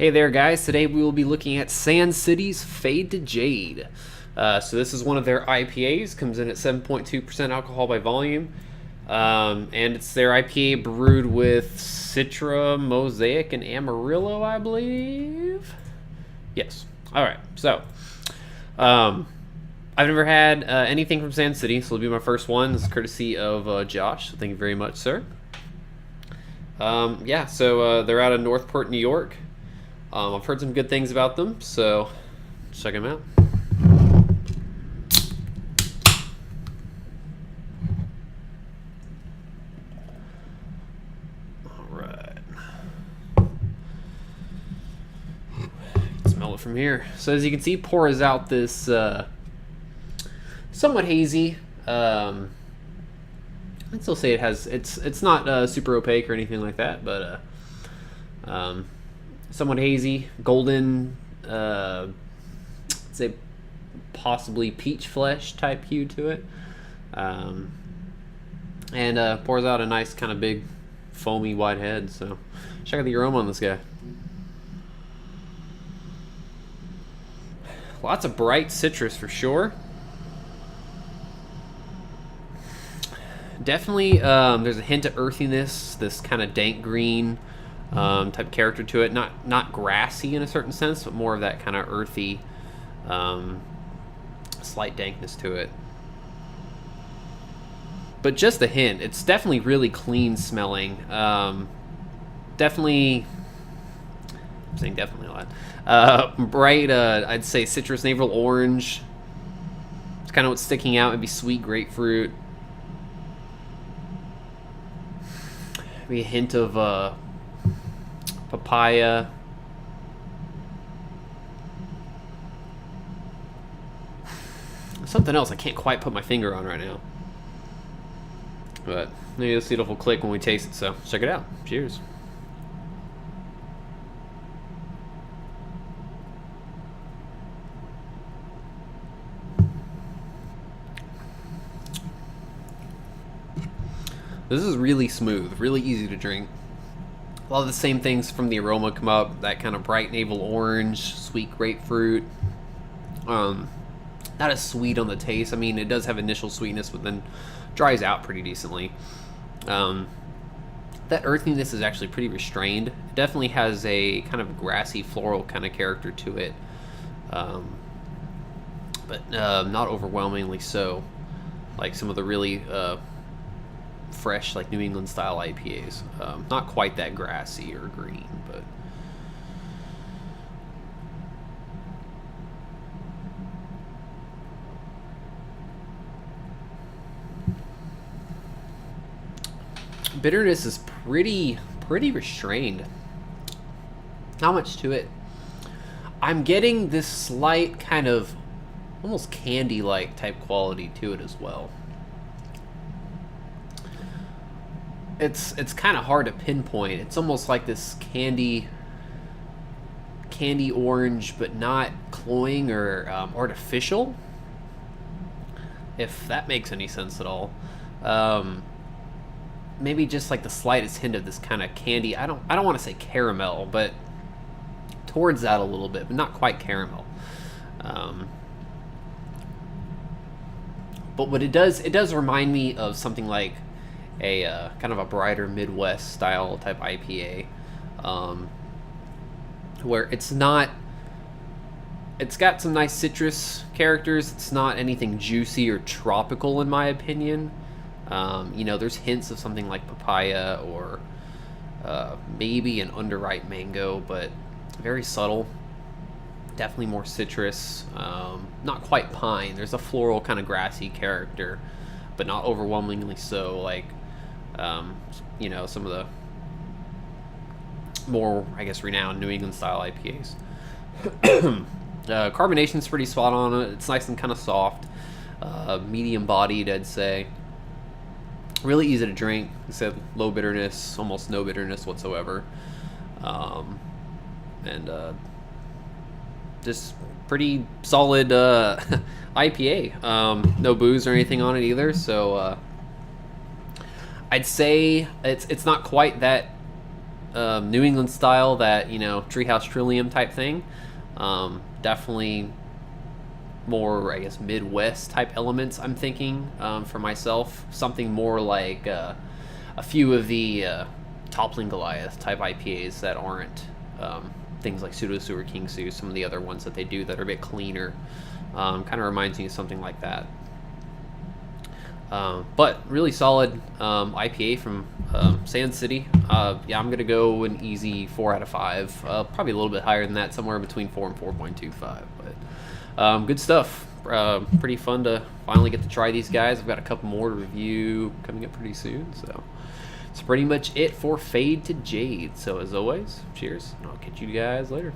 Hey there, guys. Today we will be looking at Sand City's Fade to Jade. So this is one of their IPAs. Comes in at 7.2% alcohol by volume. And it's their IPA brewed with Citra, Mosaic, and Amarillo, I believe. Yes. All right. So I've never had anything from Sand City, so it'll be my first one. This is courtesy of Josh. So thank you very much, sir. Yeah, so they're out of Northport, New York. I've heard some good things about them, so check them out. All right. Smell it from here. So as you can see, pours out this somewhat hazy. I'd still say it has. It's not super opaque or anything like that, but somewhat hazy, golden, I'd say possibly peach flesh type hue to it, and pours out a nice kind of big foamy white head. So check out the aroma on this guy. Lots of bright citrus for sure. Definitely there's a hint of earthiness, this kind of dank green type character to it. Not grassy in a certain sense, but more of that kind of earthy, slight dankness to it. But just a hint. It's definitely really clean smelling. Definitely, I'm saying definitely a lot. Bright, I'd say citrus, navel orange. It's kind of what's sticking out. Maybe sweet grapefruit. Maybe a hint of papaya. Something else I can't quite put my finger on right now. But maybe you'll see it will click when we taste it, so check it out. Cheers. This is really smooth, really easy to drink. A lot of the same things from the aroma come up, that kind of bright navel orange, sweet grapefruit. Not as sweet on the taste. I mean, it does have initial sweetness, but then dries out pretty decently. That earthiness is actually pretty restrained. It definitely has a kind of grassy, floral kind of character to it, but not overwhelmingly so, like some of the really fresh, like New England style IPAs. Not quite that grassy or green, but bitterness is pretty restrained. Not much to it. I'm getting this slight kind of almost candy-like type quality to it as well. It's kind of hard to pinpoint. It's almost like this candy orange, but not cloying or artificial, if that makes any sense at all. Maybe just like the slightest hint of this kind of candy. I don't want to say caramel, but towards that a little bit, but not quite caramel. But what it does remind me of something like a kind of a brighter Midwest style type IPA, where it's got some nice citrus characters. It's not anything juicy or tropical in my opinion. There's hints of something like papaya or maybe an underripe mango, but very subtle. Definitely more citrus, not quite pine. There's a floral kind of grassy character, but not overwhelmingly so, like some of the more, I guess, renowned New England style IPAs. Carbonation's pretty spot on. It's nice and kind of soft, medium bodied, I'd say. Really easy to drink. Like I said, low bitterness, almost no bitterness whatsoever, and just pretty solid IPA. No booze or anything on it either, so I'd say it's not quite that New England style, that, you know, Treehouse Trillium type thing. Definitely more, I guess, Midwest type elements, I'm thinking, for myself. Something more like a few of the Toppling Goliath type IPAs that aren't things like Pseudo Sewer King Sue, some of the other ones that they do that are a bit cleaner. Kind of reminds me of something like that. But really solid IPA from Sand City. Yeah, I'm going to go an easy 4 out of 5. Probably a little bit higher than that, somewhere between 4 and 4.25. But good stuff. Pretty fun to finally get to try these guys. I've got a couple more to review coming up pretty soon. So that's pretty much it for Fade to Jade. So as always, cheers, and I'll catch you guys later.